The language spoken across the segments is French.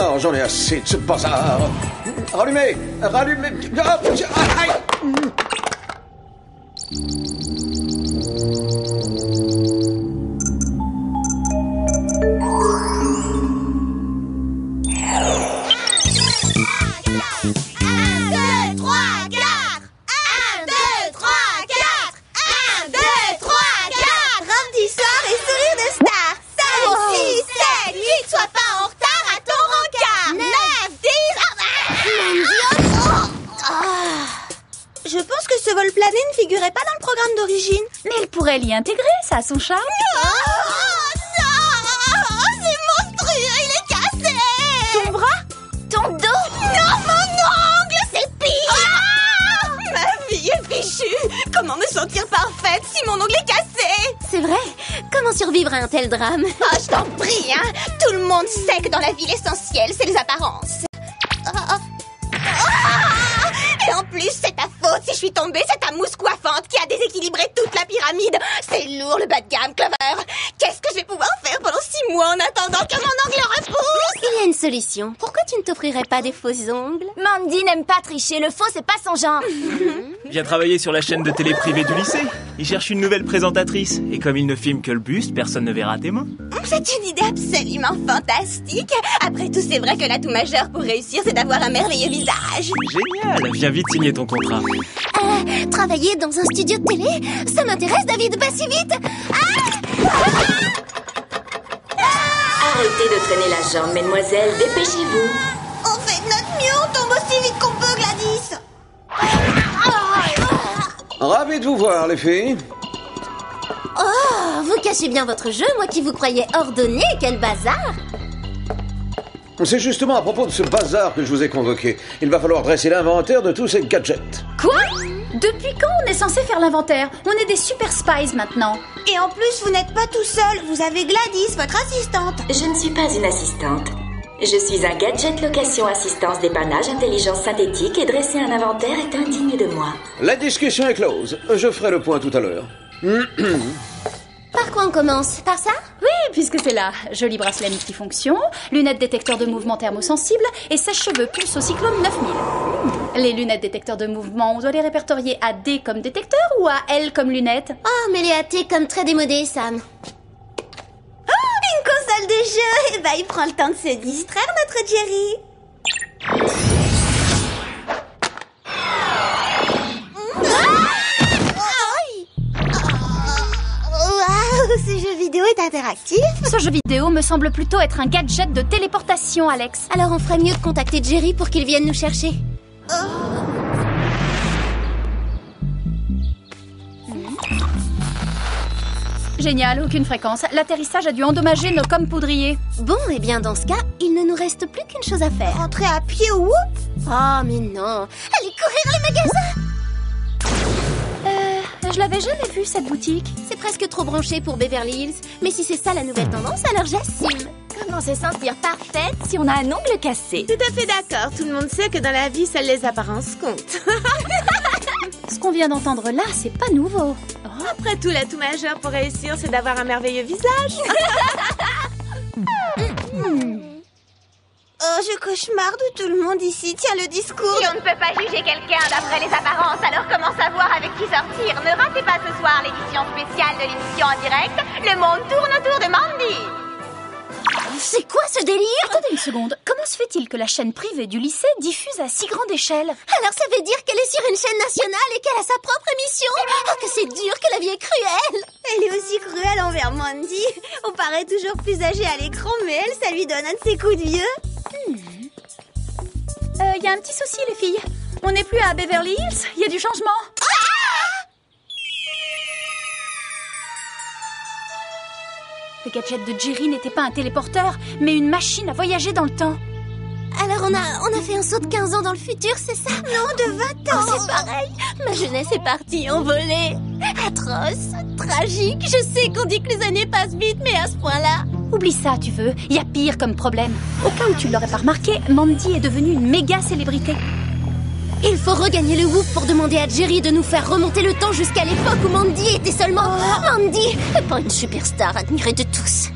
Oh, j'en ai assez de ce bazar. Rallumez. Rallumez. Ah, aïe. Je pense que ce vol plané ne figurait pas dans le programme d'origine. Mais elle pourrait l'y intégrer, ça a son charme. Non, c'est monstrueux, il est cassé. Ton bras? Ton dos? Non, mon ongle, c'est pire. Ma vie est fichue. Comment me sentir parfaite si mon ongle est cassé? C'est vrai. Comment survivre à un tel drame? Oh, je t'en prie, hein. Tout le monde sait que dans la vie, l'essentiel, c'est les apparences. Et en plus, c'est ta faute si je suis tombée, c'est ta mousse coiffante qui a déséquilibré toute la pyramide. C'est lourd, le bas de gamme, Clover. Qu'est-ce que je vais pouvoir faire pendant 6 mois en attendant que mon ongle repousse? Il y a une solution. Pourquoi tu ne t'offrirais pas des faux ongles? Mandy n'aime pas tricher, le faux c'est pas son genre. Viens travailler sur la chaîne de télé privée du lycée. Il cherche une nouvelle présentatrice. Et comme il ne filme que le buste, personne ne verra tes mains. C'est une idée absolument fantastique. Après tout, c'est vrai que l'atout majeur pour réussir, c'est d'avoir un merveilleux visage. Génial. Viens vite signer ton contrat. Travailler dans un studio de télé? Ça m'intéresse, David, pas si vite. Arrêtez de traîner la jambe, mesdemoiselles, dépêchez-vous. On fait de notre mieux, on tombe aussi vite qu'on peut, Gladys. Ravi de vous voir, les filles. Oh, vous cachez bien votre jeu, moi qui vous croyais ordonné, quel bazar! C'est justement à propos de ce bazar que je vous ai convoqué. Il va falloir dresser l'inventaire de tous ces gadgets. Quoi? Depuis quand on est censé faire l'inventaire? On est des super spies maintenant. Et en plus, vous n'êtes pas tout seul, vous avez Gladys, votre assistante. Je ne suis pas une assistante. Je suis un gadget location assistance dépannage intelligence synthétique et dresser un inventaire est indigne de moi. La discussion est close. Je ferai le point tout à l'heure. Par quoi on commence? Par ça? Oui, puisque c'est là. Joli bracelet multifonction, lunettes détecteur de mouvement thermosensible et sèche-cheveux pulse au cyclone 9000. Les lunettes détecteurs de mouvement, on doit les répertorier à D comme détecteur ou à L comme lunettes? Oh, mais les AT comme très démodé, Sam. Une console de jeu. Eh ben, il prend le temps de se distraire, notre Jerry. Waouh, ce jeu vidéo est interactif. Ce jeu vidéo me semble plutôt être un gadget de téléportation, Alex. Alors on ferait mieux de contacter Jerry pour qu'il vienne nous chercher. Génial, aucune fréquence. L'atterrissage a dû endommager nos comms poudriers. Bon, eh bien dans ce cas, il ne nous reste plus qu'une chose à faire. Rentrer à pied ou whoop. Oh, mais non. Allez courir les magasins. Je l'avais jamais vue, cette boutique. C'est presque trop branché pour Beverly Hills. Mais si c'est ça la nouvelle tendance, alors j'assume. Comment se sentir parfaite si on a un ongle cassé? Tout à fait d'accord. Tout le monde sait que dans la vie, seules les apparences comptent. Ce qu'on vient d'entendre là, c'est pas nouveau. Après tout, l'atout majeur pour réussir, c'est d'avoir un merveilleux visage. Oh, je cauchemarde où tout le monde ici tient le discours. Si on ne peut pas juger quelqu'un d'après les apparences, alors comment savoir avec qui sortir? Ne ratez pas ce soir l'édition spéciale de l'émission en direct. Le monde tourne autour de Mandy. C'est quoi ce délire? Attendez une seconde. Comment se fait-il que la chaîne privée du lycée diffuse à si grande échelle? Alors ça veut dire qu'elle est sur une chaîne nationale et qu'elle a sa propre émission? Oh, que c'est dur, que la vie est cruelle! Elle est aussi cruelle envers Mandy. On paraît toujours plus âgé à l'écran, mais elle, ça lui donne un de ses coups de vieux. Y a un petit souci, les filles. On n'est plus à Beverly Hills. Il y a du changement. Le gadget de Jerry n'était pas un téléporteur, mais une machine à voyager dans le temps. Alors on a fait un saut de 15 ans dans le futur, c'est ça? Non, de 20 ans. Oh, c'est pareil. Ma jeunesse est partie en volée. Atroce, tragique. Je sais qu'on dit que les années passent vite, mais à ce point-là... Oublie ça, tu veux. Il y a pire comme problème. Au cas où tu ne l'aurais pas remarqué, Mandy est devenue une méga célébrité. Il faut regagner le Whoop pour demander à Jerry de nous faire remonter le temps jusqu'à l'époque où Mandy était seulement... Mandy, et pas une superstar admirée de tous.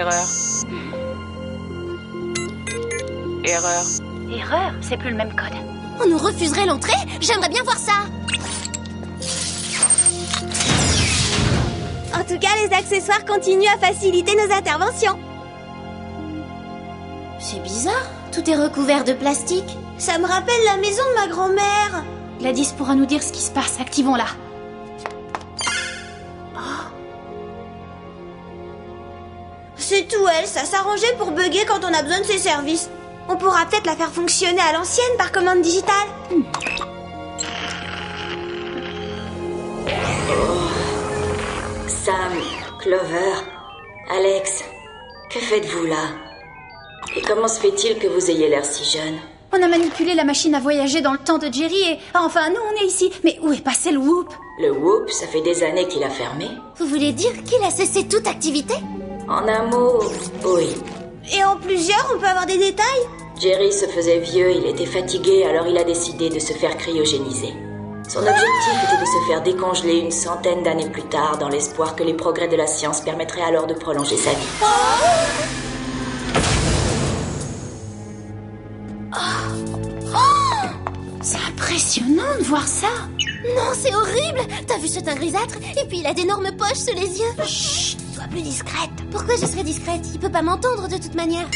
Erreur. Erreur. Erreur, c'est plus le même code. On nous refuserait l'entrée? J'aimerais bien voir ça. En tout cas, les accessoires continuent à faciliter nos interventions. C'est bizarre, tout est recouvert de plastique. Ça me rappelle la maison de ma grand-mère. Gladys pourra nous dire ce qui se passe, activons-la. C'est tout elle, ça s'arrangeait pour bugger quand on a besoin de ses services. On pourra peut-être la faire fonctionner à l'ancienne par commande digitale. Sam, Clover, Alex, que faites-vous là? Et comment se fait-il que vous ayez l'air si jeune? On a manipulé la machine à voyager dans le temps de Jerry et... Enfin, nous, on est ici. Mais où est passé le Whoop? Le Whoop, ça fait des années qu'il a fermé. Vous voulez dire qu'il a cessé toute activité? En un mot, oui. Et en plusieurs, on peut avoir des détails? Jerry se faisait vieux, il était fatigué, alors il a décidé de se faire cryogéniser. Son objectif était de se faire décongeler une centaine d'années plus tard, dans l'espoir que les progrès de la science permettraient alors de prolonger sa vie. C'est impressionnant de voir ça. Non, c'est horrible. T'as vu ce teint grisâtre? Et puis il a d'énormes poches sous les yeux. Chut, sois plus discrète. Pourquoi je serais discrète? Il peut pas m'entendre de toute manière.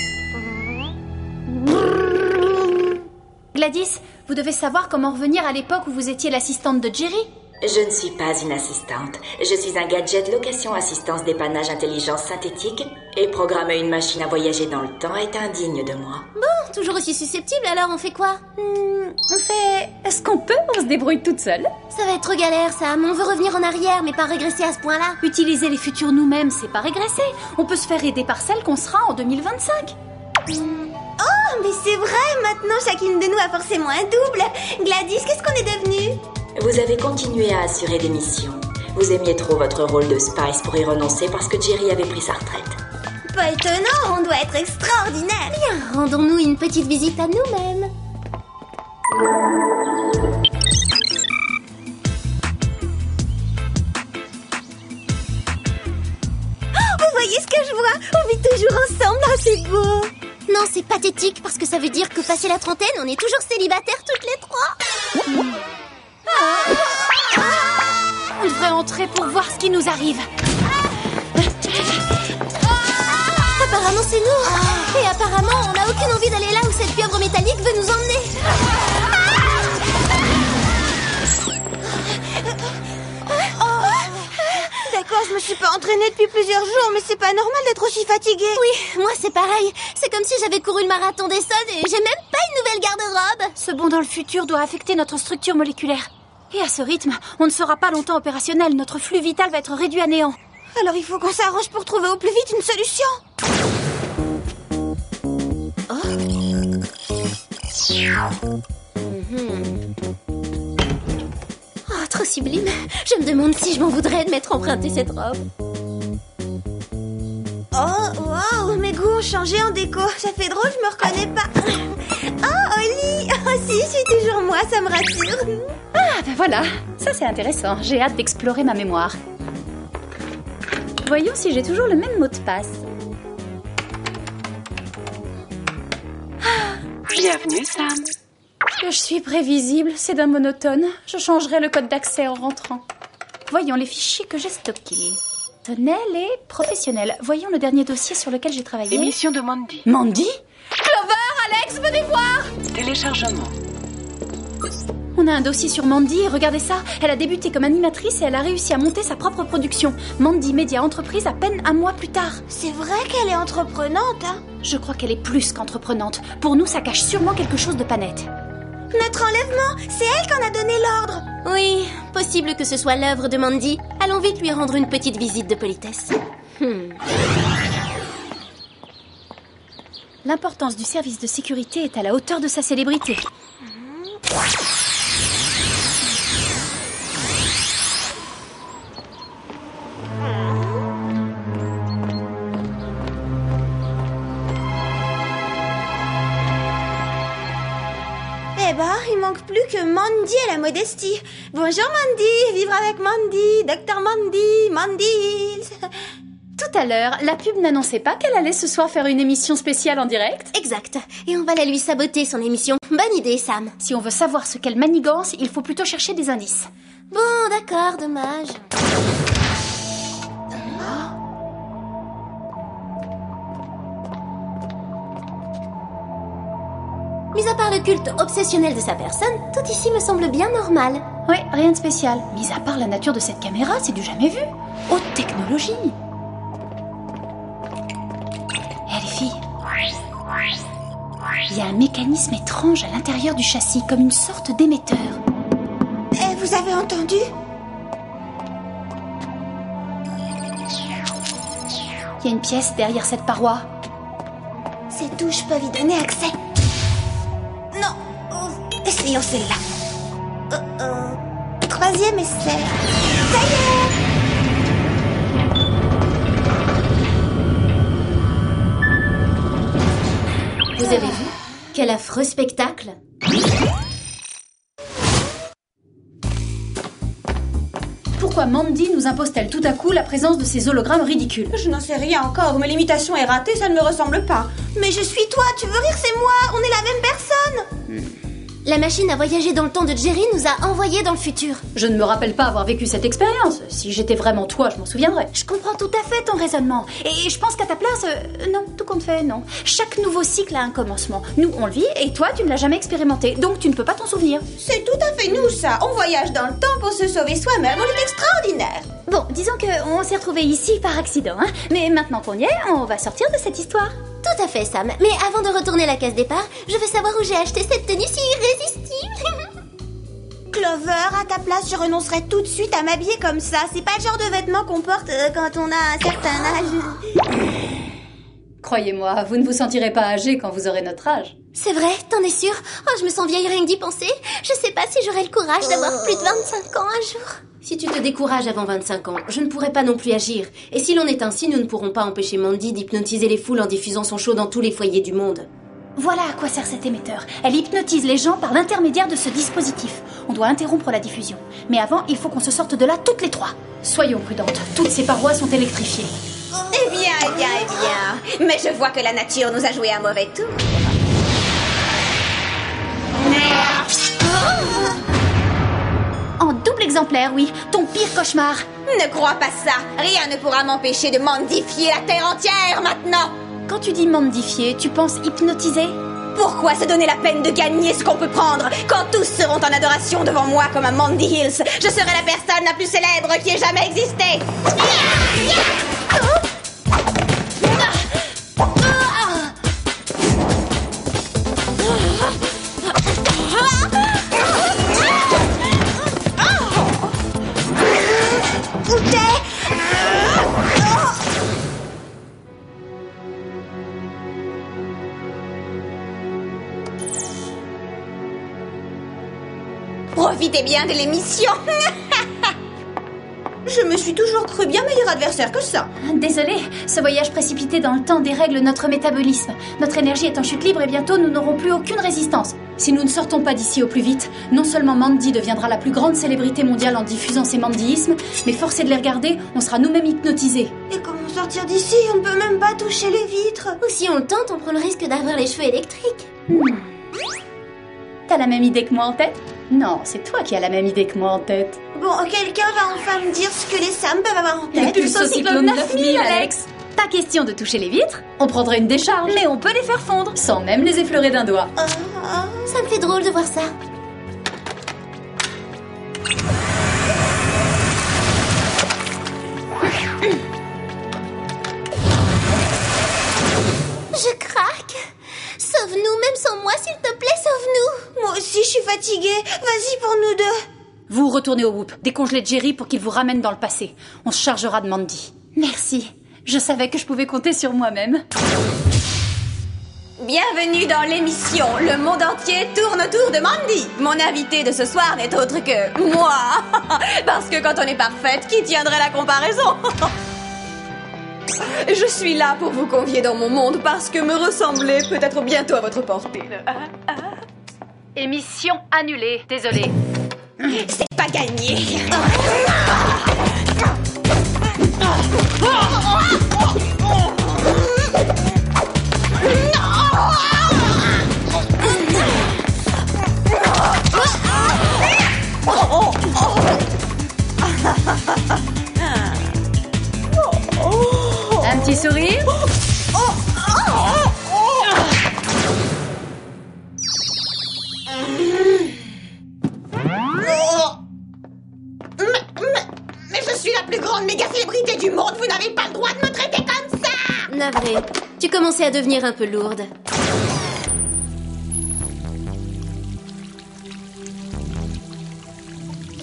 Gladys, vous devez savoir comment revenir à l'époque où vous étiez l'assistante de Jerry. Je ne suis pas une assistante. Je suis un gadget location assistance dépannage intelligence synthétique et programmer une machine à voyager dans le temps est indigne de moi. Bon, toujours aussi susceptible, alors on fait quoi? On fait... Est-ce qu'on peut? On se débrouille toute seule. Ça va être trop galère, Sam. On veut revenir en arrière, mais pas régresser à ce point-là. Utiliser les futurs nous-mêmes, c'est pas régresser. On peut se faire aider par celle qu'on sera en 2025. Oh, mais c'est vrai, maintenant chacune de nous a forcément un double. Gladys, qu'est-ce qu'on est devenus? Vous avez continué à assurer des missions. Vous aimiez trop votre rôle de Spice pour y renoncer parce que Jerry avait pris sa retraite. Pas étonnant, on doit être extraordinaire. Bien, rendons-nous une petite visite à nous-mêmes. Vous voyez ce que je vois? On vit toujours ensemble, ah, c'est beau. Non, c'est pathétique parce que ça veut dire que passé la trentaine, on est toujours célibataires toutes les trois. On devrait entrer pour voir ce qui nous arrive. Apparemment, c'est nous. Et apparemment, on n'a aucune envie d'aller là où cette pieuvre métallique veut nous emmener. D'accord, je me suis pas entraînée depuis plusieurs jours, mais c'est pas normal d'être aussi fatiguée. Oui, moi c'est pareil. C'est comme si j'avais couru le marathon des sols et j'ai même pas une nouvelle garde-robe. Ce bond dans le futur doit affecter notre structure moléculaire. Et à ce rythme, on ne sera pas longtemps opérationnel. Notre flux vital va être réduit à néant. Alors il faut qu'on s'arrange pour trouver au plus vite une solution. Oh, trop sublime. Je me demande si je m'en voudrais de m'être emprunté cette robe. Oh, waouh, mes goûts ont changé en déco. Ça fait drôle, je me reconnais pas. Oh, Oli. Oh si, je suis toujours moi, ça me rassure. Ah, ben voilà. Ça, c'est intéressant. J'ai hâte d'explorer ma mémoire. Voyons si j'ai toujours le même mot de passe. Bienvenue, Sam. Que je suis prévisible, c'est d'un monotone. Je changerai le code d'accès en rentrant. Voyons les fichiers que j'ai stockés. Personnel et professionnel. Voyons le dernier dossier sur lequel j'ai travaillé. Émission de Mandy. Mandy? Clover, Alex, venez voir! Téléchargement. On a un dossier sur Mandy et regardez ça. Elle a débuté comme animatrice et elle a réussi à monter sa propre production. Mandy Media Entreprise à peine un mois plus tard. C'est vrai qu'elle est entreprenante, hein? Je crois qu'elle est plus qu'entreprenante. Pour nous, ça cache sûrement quelque chose de pas net. Notre enlèvement, c'est elle qui en a donné l'ordre. Oui, possible que ce soit l'œuvre de Mandy. Allons vite lui rendre une petite visite de politesse. L'importance du service de sécurité est à la hauteur de sa célébrité. Eh ben, il manque plus que Mandy et la modestie. Bonjour Mandy, vivre avec Mandy, Docteur Mandy, Mandy Hills. Tout à l'heure, la pub n'annonçait pas qu'elle allait ce soir faire une émission spéciale en direct? Exact. Et on va la lui saboter, son émission. Bonne idée, Sam. Si on veut savoir ce qu'elle manigance, il faut plutôt chercher des indices. Bon, d'accord, dommage. Mis à part le culte obsessionnel de sa personne, tout ici me semble bien normal. Oui, rien de spécial. Mis à part la nature de cette caméra, c'est du jamais vu. Haute technologie. Eh les filles, il y a un mécanisme étrange à l'intérieur du châssis, comme une sorte d'émetteur. Eh, vous avez entendu? Il y a une pièce derrière cette paroi. Ces touches peuvent y donner accès. Non, essayons celle-là. Troisième essai. Ça y est! Vous avez vu? Quel affreux spectacle! Pourquoi Mandy nous impose-t-elle tout à coup la présence de ces hologrammes ridicules? Je n'en sais rien encore, mais l'imitation est ratée, ça ne me ressemble pas. Mais je suis toi, tu veux rire, c'est moi, on est la même personne. La machine à voyager dans le temps de Jerry nous a envoyés dans le futur. Je ne me rappelle pas avoir vécu cette expérience. Si j'étais vraiment toi, je m'en souviendrais. Je comprends tout à fait ton raisonnement. Et je pense qu'à ta place, non, tout compte fait, non. Chaque nouveau cycle a un commencement. Nous, on le vit, et toi, tu ne l'as jamais expérimenté. Donc, tu ne peux pas t'en souvenir. C'est tout à fait nous, ça. On voyage dans le temps pour se sauver soi-même. On est extraordinaire. Bon, disons qu'on s'est retrouvés ici par accident, hein. Mais maintenant qu'on y est, on va sortir de cette histoire. Tout à fait, Sam. Mais avant de retourner à la case départ, je veux savoir où j'ai acheté cette tenue si irrésistible. Clover, à ta place, je renoncerais tout de suite à m'habiller comme ça. C'est pas le genre de vêtements qu'on porte quand on a un certain âge. Croyez-moi, vous ne vous sentirez pas âgé quand vous aurez notre âge. C'est vrai, t'en es sûre? Oh, je me sens vieille rien que d'y penser. Je sais pas si j'aurai le courage d'avoir plus de 25 ans un jour. Si tu te décourages avant 25 ans, je ne pourrai pas non plus agir. Et s'il en est ainsi, nous ne pourrons pas empêcher Mandy d'hypnotiser les foules en diffusant son show dans tous les foyers du monde. Voilà à quoi sert cet émetteur. Elle hypnotise les gens par l'intermédiaire de ce dispositif. On doit interrompre la diffusion. Mais avant, il faut qu'on se sorte de là toutes les trois. Soyons prudentes. Toutes ces parois sont électrifiées. Eh bien. Mais je vois que la nature nous a joué un mauvais tour. En double exemplaire, oui. Ton pire cauchemar. Ne crois pas ça. Rien ne pourra m'empêcher de mandifier la terre entière maintenant. Quand tu dis mandifier, tu penses hypnotiser? Pourquoi se donner la peine de gagner ce qu'on peut prendre quand tous seront en adoration devant moi comme à Mandy Hills? Je serai la personne la plus célèbre qui ait jamais existé. Profitez bien de l'émission. Je me suis toujours cru bien meilleur adversaire que ça. Désolée, ce voyage précipité dans le temps dérègle notre métabolisme. Notre énergie est en chute libre et bientôt nous n'aurons plus aucune résistance. Si nous ne sortons pas d'ici au plus vite, non seulement Mandy deviendra la plus grande célébrité mondiale en diffusant ses mandéismes, mais forcé de les regarder, on sera nous-mêmes hypnotisés. Et comment sortir d'ici? On ne peut même pas toucher les vitres. Ou si on le tente, on prend le risque d'avoir les cheveux électriques. T'as la même idée que moi en tête? Non, c'est toi qui as la même idée que moi en tête. Bon, quelqu'un va enfin me dire ce que les Sam peuvent avoir en tête. Les pulsos cyclone 9000, Alex. Pas question de toucher les vitres, on prendrait une décharge, mais on peut les faire fondre, sans même les effleurer d'un doigt. Ça me fait drôle de voir ça. Je craque. Sauve-nous, même sans moi, s'il te plaît, sauve-nous. Moi aussi, je suis fatiguée. Vas-y pour nous deux. Vous retournez au Whoop, décongelez Jerry pour qu'il vous ramène dans le passé. On se chargera de Mandy. Merci. Je savais que je pouvais compter sur moi-même. Bienvenue dans l'émission. Le monde entier tourne autour de Mandy. Mon invité de ce soir n'est autre que moi. Parce que quand on est parfaite, qui tiendrait la comparaison? Je suis là pour vous convier dans mon monde parce que me ressembler peut être bientôt à votre portée. Émission annulée, désolée. C'est pas gagné. Un petit sourire? Mais je suis la plus grande méga célébrité du monde, vous n'avez pas le droit de me traiter comme ça! Navré, tu commençais à devenir un peu lourde.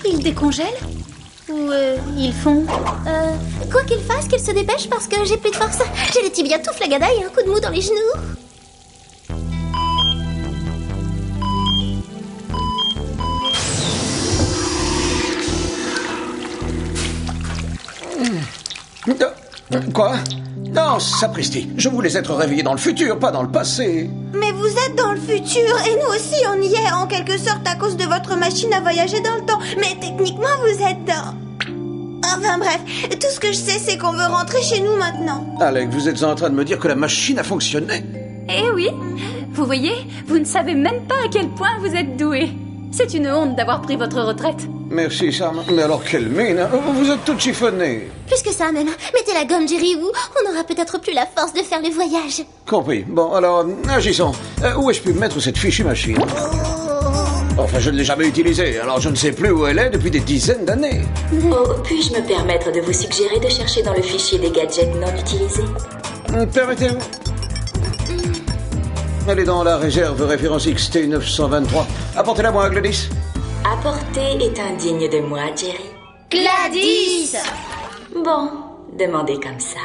Ils décongèlent? Ou ils font? Quoi qu'il fasse, qu'il se dépêche parce que j'ai plus de force. J'ai les tibias tout flagada et un coup de mou dans les genoux. Quoi? Non, sapristi. Je voulais être réveillé dans le futur, pas dans le passé. Mais vous êtes dans le futur, et nous aussi on y est, en quelque sorte à cause de votre machine à voyager dans le temps. Mais techniquement vous êtes dans... Enfin bref, tout ce que je sais c'est qu'on veut rentrer chez nous maintenant. Alec, vous êtes en train de me dire que la machine a fonctionné? Eh oui. Vous voyez, vous ne savez même pas à quel point vous êtes doué. C'est une honte d'avoir pris votre retraite. Merci, Sam. Mais alors, quelle mine, hein? Vous êtes toute chiffonnée. Plus que ça même. Mettez la gomme, Jerry, ou on n'aura peut-être plus la force de faire le voyage. Compris. Bon, alors, agissons. Où ai-je pu mettre cette fichue machine? Enfin, je ne l'ai jamais utilisée, alors je ne sais plus où elle est depuis des dizaines d'années. Oh, puis-je me permettre de vous suggérer de chercher dans le fichier des gadgets non utilisés? Permettez-vous? Elle est dans la réserve référence XT923. Apportez-la moi, Gladys. Apporter est indigne de moi, Jerry. Gladys! Bon, demandez comme ça.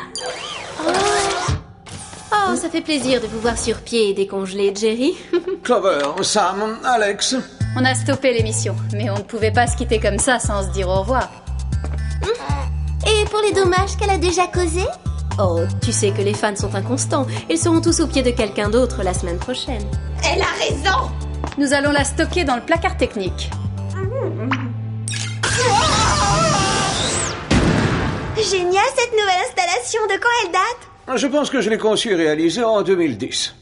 Oh, ça fait plaisir de vous voir sur pied et décongelé, Jerry. Clover, Sam, Alex. On a stoppé l'émission, mais on ne pouvait pas se quitter comme ça sans se dire au revoir. Et pour les dommages qu'elle a déjà causés? Oh, tu sais que les fans sont inconstants. Ils seront tous au pied de quelqu'un d'autre la semaine prochaine. Elle a raison! Nous allons la stocker dans le placard technique. Génial cette nouvelle installation, de quand elle date? Je pense que je l'ai conçue et réalisée en 2010.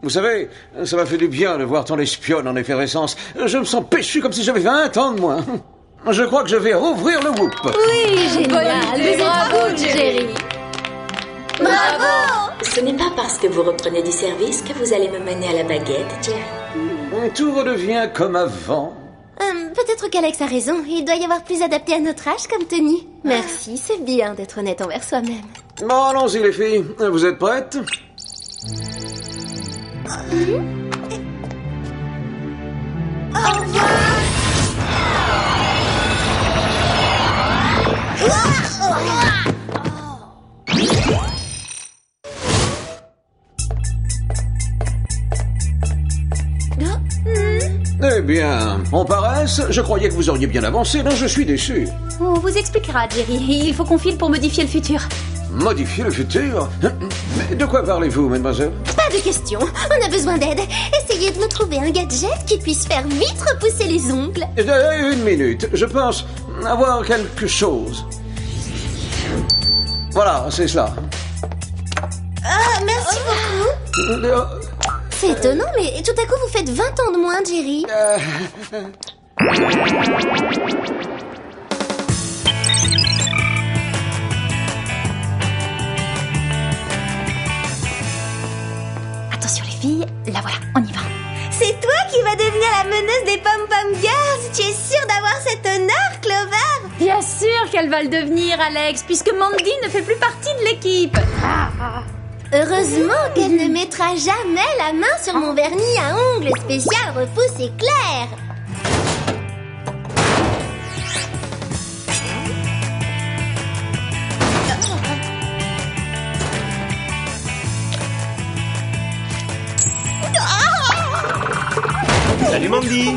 Vous savez, ça m'a fait du bien de voir tant l'espionne en effervescence. Je me sens péchu comme si j'avais 20 ans de moins. Je crois que je vais rouvrir le whoop. Oui, génial. Bravo, Jerry. Bravo! Ce n'est pas parce que vous reprenez du service que vous allez me mener à la baguette, Jerry. Tout redevient comme avant. Peut-être qu'Alex a raison. Il doit y avoir plus adapté à notre âge comme tenue. Merci, c'est bien d'être honnête envers soi-même. Bon, allons-y les filles. Vous êtes prêtes? Au revoir! Eh bien, en paresse, je croyais que vous auriez bien avancé, donc je suis déçu. On vous expliquera, Jerry. Il faut qu'on file pour modifier le futur. Modifier le futur? Mais de quoi parlez-vous, mademoiselle? Pas de question. On a besoin d'aide. Essayez de me trouver un gadget qui puisse faire vite repousser les ongles. Une minute, je pense avoir quelque chose. Voilà, c'est cela. Ah, merci beaucoup! C'est étonnant, mais tout à coup vous faites 20 ans de moins, Jerry. Attention les filles, la voilà, on y va. C'est toi qui vas devenir la meneuse des Pom-Pom Girls! Tu es sûre d'avoir cet honneur, Clover? Bien sûr qu'elle va le devenir, Alex, puisque Mandy ne fait plus partie de l'équipe. Heureusement qu'elle ne mettra jamais la main sur mon vernis à ongles spécial repousse éclair. Salut Mandy!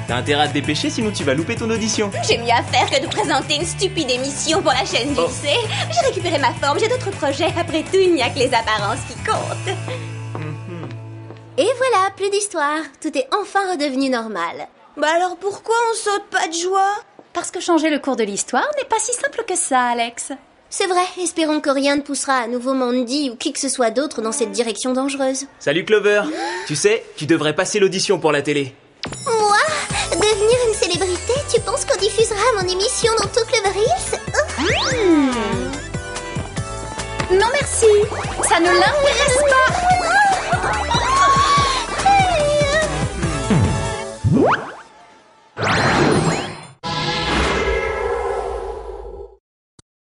T'as intérêt à te dépêcher, sinon tu vas louper ton audition. J'ai mieux à faire que de présenter une stupide émission pour la chaîne du lycée. J'ai récupéré ma forme, j'ai d'autres projets. Après tout, il n'y a que les apparences qui comptent. Et voilà, plus d'histoire. Tout est enfin redevenu normal. Bah alors pourquoi on saute pas de joie? Parce que changer le cours de l'histoire n'est pas si simple que ça, Alex. C'est vrai, espérons que rien ne poussera à nouveau Mandy ou qui que ce soit d'autre dans cette direction dangereuse. Salut Clover. Tu sais, tu devrais passer l'audition pour la télé. Moi, devenir une célébrité, tu penses qu'on diffusera mon émission dans tout Clover Hills? Non merci, ça ne l'intéresse pas.